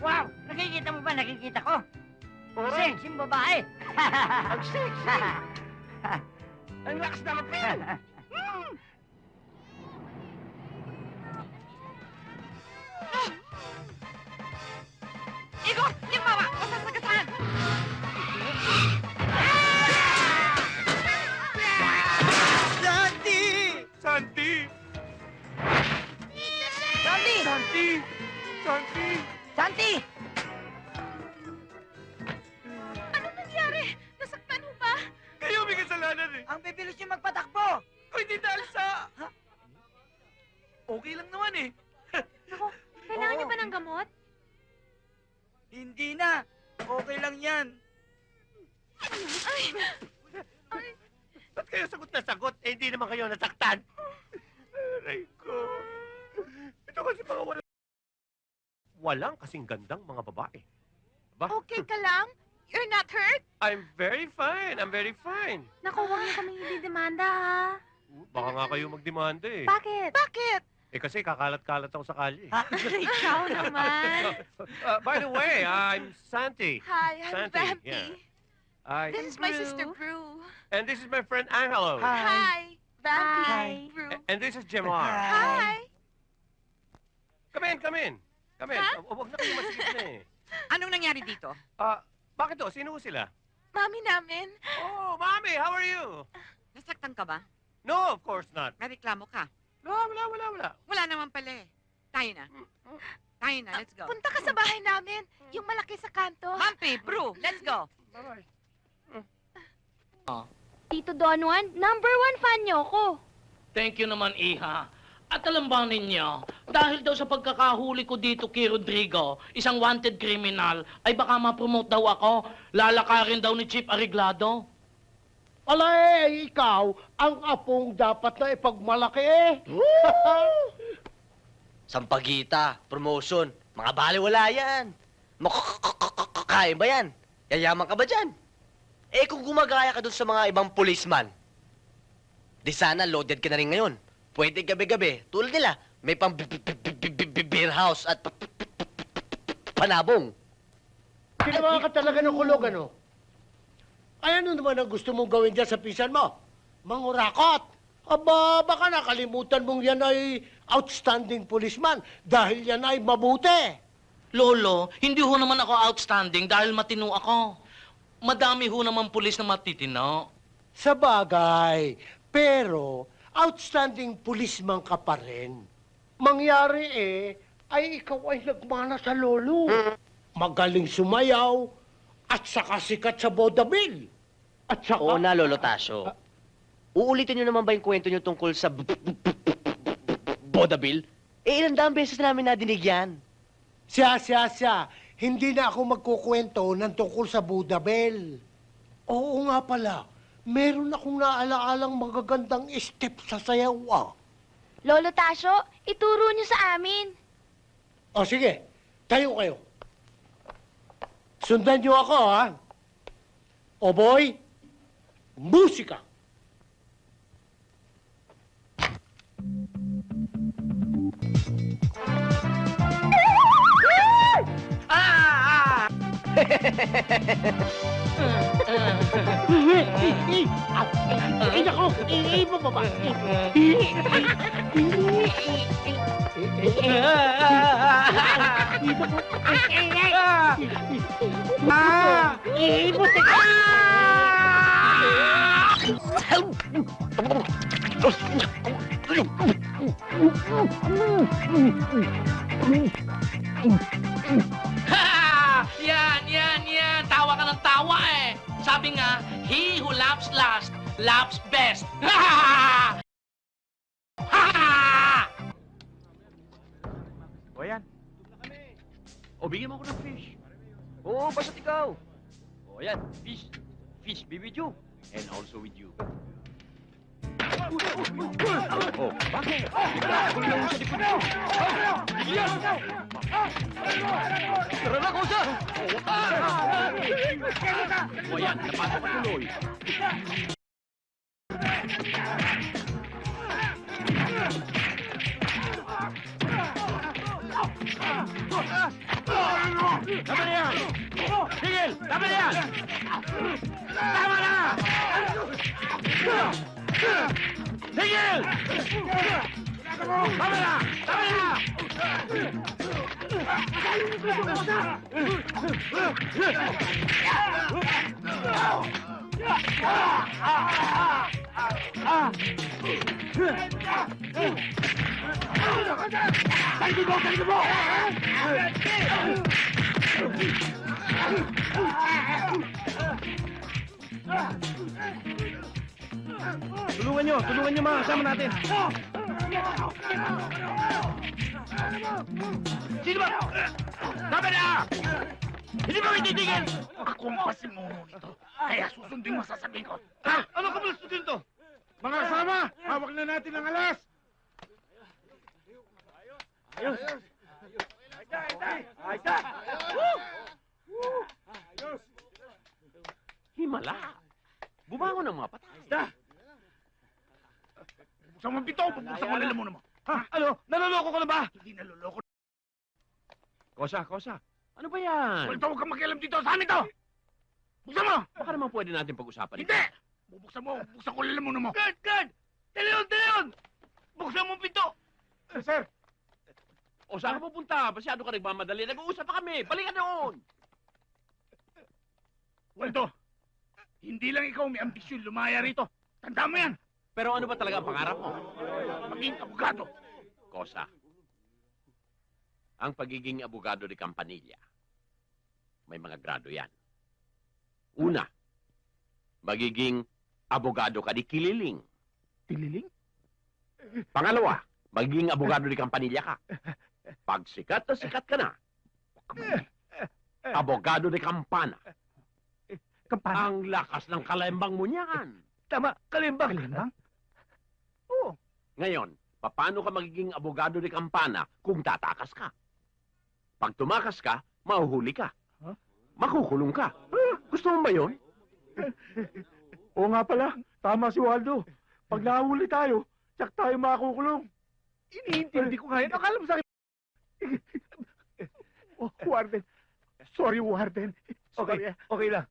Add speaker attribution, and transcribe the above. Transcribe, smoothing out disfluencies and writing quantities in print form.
Speaker 1: Wow! Nakikita mo ba? Nakikita ko. Sexy babae.
Speaker 2: Ang sexy! Ang lakas na mapil!
Speaker 3: Igor! Limawa! Masasagatan!
Speaker 2: Santi!
Speaker 4: Santi!
Speaker 1: Santi!
Speaker 4: Santi! Santi!
Speaker 1: Santi!
Speaker 3: Ano nangyari? Nasaktan mo ba?
Speaker 4: Kayo may kasalanan eh!
Speaker 1: Ang bibilis yung magpatakbo!
Speaker 4: Kung hindi dahil sa... Okay lang naman eh!
Speaker 3: Ako, kailangan
Speaker 1: Oo.
Speaker 3: niyo ba ng gamot?
Speaker 1: Hindi na! Okay lang yan!
Speaker 4: Ba't kayo sagot na sagot? Eh, hindi naman kayo nasaktan. Aray ko. Ito kasi mga walang kasing gandang mga babae. Ba?
Speaker 3: Okay ka lang? You're not hurt?
Speaker 4: I'm very fine. I'm very fine.
Speaker 3: Naku, huwag niyo kaming ididemanda, ha?
Speaker 4: Baka nga kayo magdemanda eh.
Speaker 3: Bakit? Bakit?
Speaker 4: Eh kasi kakalat-kalat ako sa kalye.
Speaker 3: Ikaw naman.
Speaker 4: By the way, I'm Santi.
Speaker 3: Hi, I'm
Speaker 4: Santi,
Speaker 3: Vampy.
Speaker 4: yeah.
Speaker 3: This is my sister, Brew.
Speaker 4: And this is my friend Angelo.
Speaker 3: Hi. Vampy.
Speaker 1: Hi.
Speaker 3: Brew.
Speaker 4: And this is Jamar.
Speaker 3: Hi.
Speaker 4: Come in, come in. Come in.
Speaker 3: Ha?
Speaker 4: Huwag na kayo masigit na eh.
Speaker 5: Anong nangyari dito?
Speaker 4: Bakit to? Sino sila?
Speaker 3: Mami namin.
Speaker 4: Oh, Mommy, how are you?
Speaker 5: Nasaktan ka ba?
Speaker 4: No, of course not.
Speaker 5: May reklamo ka?
Speaker 4: No, wala.
Speaker 5: Wala naman pala eh. Tayo na. Tayo na, let's go.
Speaker 3: Punta ka sa bahay namin. Yung malaki sa kanto.
Speaker 5: Humpy, Brew, let's go.
Speaker 4: Bye-bye.
Speaker 6: Tito Don Juan, #1 fan niyo ako.
Speaker 7: Thank you naman, Iha. At alam ba ninyo, dahil daw sa pagkakahuli ko dito kay Rodrigo, isang wanted criminal, ay baka ma-promote daw ako. Lalakarin daw ni Chief Ariglado.
Speaker 2: Alay, ikaw, ang apong dapat na ipagmalaki eh.
Speaker 8: Sampagita, promotion, mga baliwala yan. Makakain ba yan? Yayaman ka ba dyan? Eh kung gumagaya ka dun sa mga ibang policeman, di sana loaded ka na rin ngayon. Pwede gabi-gabi, tulad nila, may pang beer house at panabong.
Speaker 2: Ginawa ka talaga ng kulog, ano? Ay, ano naman ang gusto mong gawin dyan sa pisan mo? Mangurakot! Aba, baka nakalimutan mong yan ay outstanding policeman dahil yan ay mabuti.
Speaker 7: Lolo, hindi ho naman ako outstanding dahil matino ako. Madami ho naman pulis na matitino.
Speaker 2: Sa bagay, pero outstanding policeman ka pa rin. Mangyari ay ikaw ay nagmana sa lolo. Magaling sumayaw at saka sikat sa vaudeville. At saka...
Speaker 8: Oo na, Lolo Tasyo. Uulitin nyo naman ba yung kwento nyo tungkol sa vaudeville? Eh, ilang daang beses namin nadinig yan.
Speaker 2: Siya. Hindi na ako magkukwento ng tungkol sa vaudeville. Oo nga pala. Meron akong naaalaalang magagandang step sa sayaw, ah.
Speaker 6: Lolo Tasyo, ituro niyo sa amin.
Speaker 2: O sige, tayo kayo. Sundan niyo ako, ha? O boy, musika! Ay, nako! Ibababa! Ibutik!
Speaker 7: Ha! Yan! Tawa ka ng tawa eh! Sabi nga, he who laughs last, laughs best. Ha!
Speaker 4: O yan. O, bigyan mo ko ng fish.
Speaker 8: Oo, basta't ikaw.
Speaker 4: O yan, fish. Fish be with you. And also with you. Oh, bakit? Gulo mo sa likod ko. Tara na, Kosa! O yan, napasok ka tuloy. Tama na yan! Tigil! Tama na yan! Tama na! Tigil! Tama na! Tama na! Tulungan nyo mga kasama natin. Sino ba? Tama na! Hindi ba may titigil?
Speaker 9: Ako ang pasimuno nito. Kaya susundin mo sasabihin ko.
Speaker 4: Ha? Ano ka ba student to?
Speaker 9: Mga kasama, hawak na natin ang alas.
Speaker 4: Himala. Bumangon ang mga patay.
Speaker 9: Buksan mo ang pito, buksan mo lalamunan mo.
Speaker 4: Ha? Ano? Naloloko ko na ba?
Speaker 9: Hindi naluloko.
Speaker 4: Kosa. Ano ba yan?
Speaker 9: Wala huwag kang makialam dito sa amin to. Buksan mo!
Speaker 4: Baka naman pwede natin pag-usapan
Speaker 9: Hindi! Bubuksan mo, buksan ko lalamunan mo.
Speaker 4: Guard! Dali yun! Buksan mo ang pinto!
Speaker 9: Sir!
Speaker 4: O saan ka pupunta? Masyado ka nagmamadali. Nag-uusap pa kami. Balikan doon!
Speaker 9: Waldo, hindi lang ikaw may ambisyon lumaya rito. Tanda mo yan.
Speaker 4: Pero ano ba talaga ang pangarap mo?
Speaker 9: Maging abogado.
Speaker 4: Kosa. Ang pagiging abogado de Campanilla, may mga grado yan. Una, magiging abogado ka di Kililing.
Speaker 9: Tililing?
Speaker 4: Pangalawa, magiging abogado di Campanilla ka. Pag sikat na sikat ka na, abogado de Campana.
Speaker 9: Kampana?
Speaker 4: Ang lakas ng kalembang mo niyan.
Speaker 9: Tama, kalimbang. Kalimbang? Oo.
Speaker 4: Ngayon, paano ka magiging abogado de Campana kung tatakas ka? Pag tumakas ka, mahuhuli ka.
Speaker 9: Huh?
Speaker 4: Makukulong ka. Gusto mo ba yun?
Speaker 9: Oo nga pala, tama si Waldo. Pag nahuli tayo, tsak tayo makukulong. Iniintindi ko nga yun. Akala mo sa akin. Warden. Sorry, Warden.
Speaker 4: Okay lang.